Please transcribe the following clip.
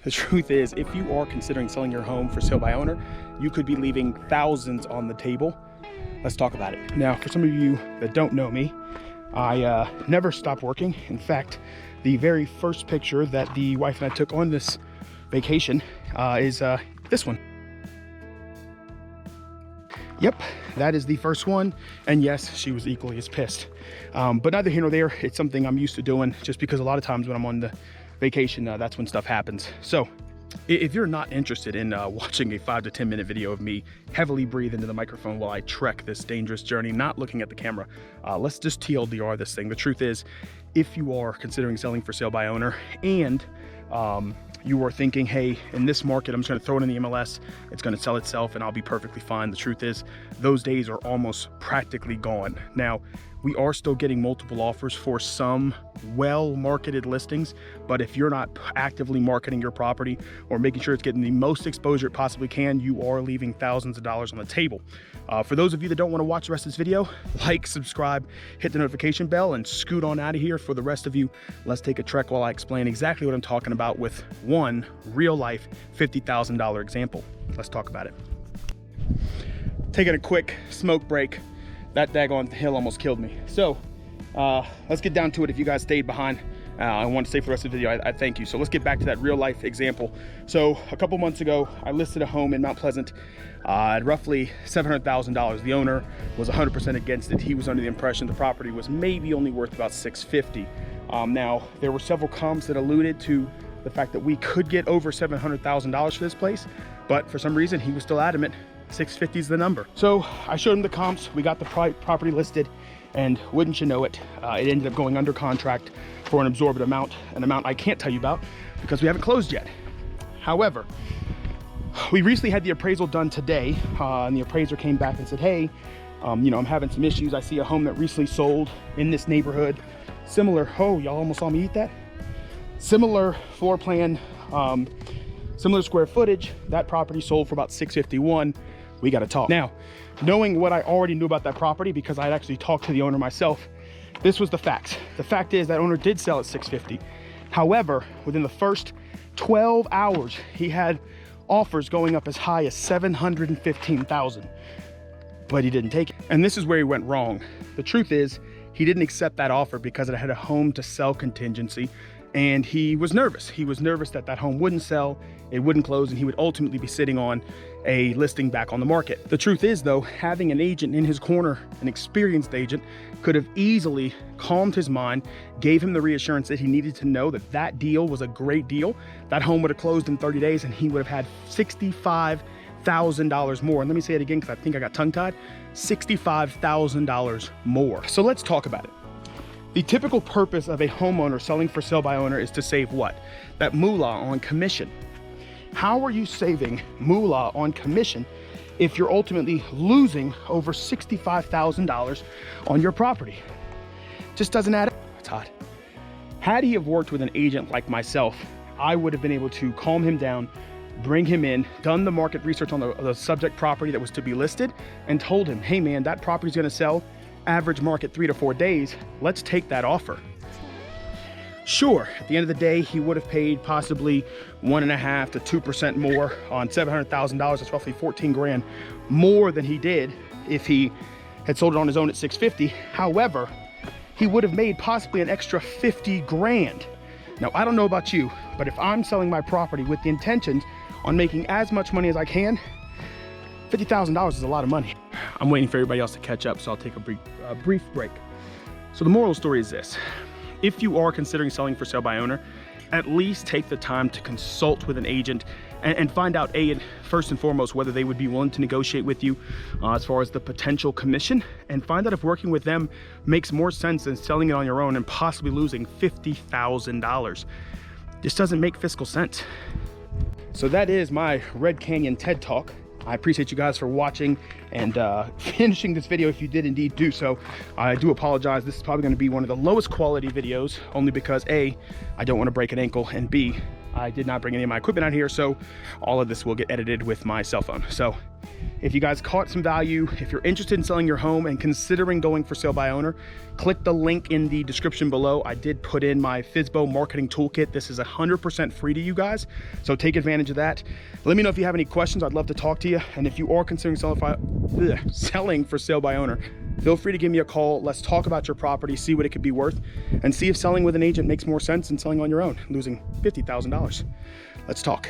The truth is, if you are considering selling your home for sale by owner, you could be leaving thousands on the table. Let's talk about it. Now, for some of you that don't know me, I never stop working. In fact, the very first picture that the wife and I took on this vacation is this one. Yep, that is the first one. And yes, she was equally as pissed. But neither here nor there. It's something I'm used to doing, just because a lot of times when I'm on the vacation, that's when stuff happens. So if you're not interested in watching a 5 to 10 minute video of me heavily breathe into the microphone while I trek this dangerous journey, not looking at the camera, let's just TLDR this thing. The truth is, if you are considering selling for sale by owner and you are thinking, hey, in this market, I'm just gonna throw it in the MLS, it's gonna sell itself and I'll be perfectly fine. The truth is, those days are almost practically gone. Now, we are still getting multiple offers for some well-marketed listings, but if you're not actively marketing your property or making sure it's getting the most exposure it possibly can, you are leaving thousands of dollars on the table. For those of you that don't want to watch the rest of this video, like, subscribe, hit the notification bell, and scoot on out of here. For the rest of you, let's take a trek while I explain exactly what I'm talking about with one real-life $50,000 example. Let's talk about it. Taking a quick smoke break. That daggone hill almost killed me. So let's get down to it. If you guys stayed behind, I want to say for the rest of the video, I thank you. So let's get back to that real life example. So a couple months ago, I listed a home in Mount Pleasant at roughly $700,000. The owner was 100% against it. He was under the impression the property was maybe only worth about $650,000. Now, there were several comps that alluded to the fact that we could get over $700,000 for this place, but for some reason, he was still adamant $650 is the number. So I showed him the comps, we got the property listed, and wouldn't you know it, it ended up going under contract for an absorbent amount, an amount I can't tell you about because we haven't closed yet. However, we recently had the appraisal done today, and the appraiser came back and said, hey, you know, I'm having some issues. I see a home that recently sold in this neighborhood. Similar, oh, y'all almost saw me eat that? Similar floor plan, similar square footage. That property sold for about $651,000. We got to talk. Now, knowing what I already knew about that property, because I had actually talked to the owner myself, this was the facts. The fact is that owner did sell at $650,000. However, within the first 12 hours, he had offers going up as high as $715,000, but he didn't take it. And this is where he went wrong. The truth is, he didn't accept that offer because it had a home to sell contingency, and he was nervous. He was nervous that that home wouldn't sell, it wouldn't close, and he would ultimately be sitting on a listing back on the market. The truth is though, having an agent in his corner, an experienced agent, could have easily calmed his mind, gave him the reassurance that he needed to know that that deal was a great deal. That home would have closed in 30 days and he would have had $65,000 more. And let me say it again, because I think I got tongue-tied, $65,000 more. So let's talk about it. The typical purpose of a homeowner selling for sale by owner is to save what? That moolah on commission. How are you saving moolah on commission if you're ultimately losing over $65,000 on your property? Just doesn't add up. It's hot. Had he have worked with an agent like myself, I would have been able to calm him down, bring him in, done the market research on the subject property that was to be listed, and told him, hey man, that property's gonna sell average market 3 to 4 days. Let's take that offer. Sure, at the end of the day, he would have paid possibly 1.5% to 2% more on $700,000. That's roughly 14 grand more than he did if he had sold it on his own at $650,000. However, he would have made possibly an extra 50 grand. Now, I don't know about you, but if I'm selling my property with the intentions on making as much money as I can, $50,000 is a lot of money. I'm waiting for everybody else to catch up, so I'll take a brief break. So the moral story is this. If you are considering selling for sale by owner, at least take the time to consult with an agent and find out, first and foremost, whether they would be willing to negotiate with you as far as the potential commission, and find out if working with them makes more sense than selling it on your own and possibly losing $50,000. This doesn't make fiscal sense. So that is my Red Canyon TED Talk. I appreciate you guys for watching and finishing this video if you did indeed do so. I do apologize. This is probably going to be one of the lowest quality videos, only because A, I don't want to break an ankle, and B, I did not bring any of my equipment out here, so all of this will get edited with my cell phone. So if you guys caught some value, if you're interested in selling your home and considering going for sale by owner, click the link in the description below. I did put in my FSBO marketing toolkit. This is 100% free to you guys, so take advantage of that. Let me know if you have any questions. I'd love to talk to you. And if you are considering selling for sale by owner, feel free to give me a call. Let's talk about your property, see what it could be worth, and see if selling with an agent makes more sense than selling on your own, losing $50,000. Let's talk.